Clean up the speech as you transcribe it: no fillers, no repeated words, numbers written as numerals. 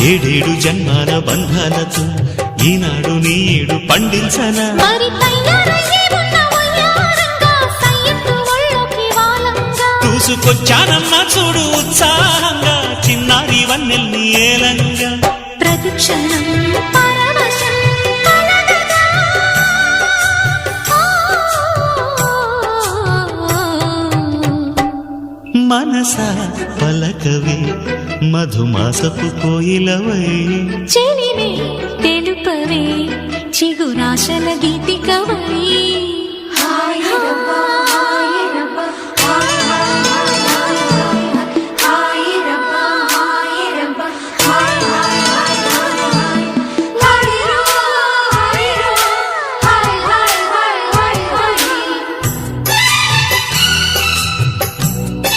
ఏడేడు జన్మాల బంధాలతో ఈనాడు నీడు పండించనా మరి తయారయ్యే ఉన్న వయ్యారంగా సయ్యత్తు ఒళ్ళోకి వాలంగా చూసుకొచ్చానమ్మా చూడు ఉత్సాహంగా చిన్నారి వన్నెల్ని ఏలంగా ప్రతిక్షణం పరవశం కలగగా. మనసా పలకవే మధుమాసపు కోయిలవై చెలిమే తెలుపవే చిగురాశల గీతికవై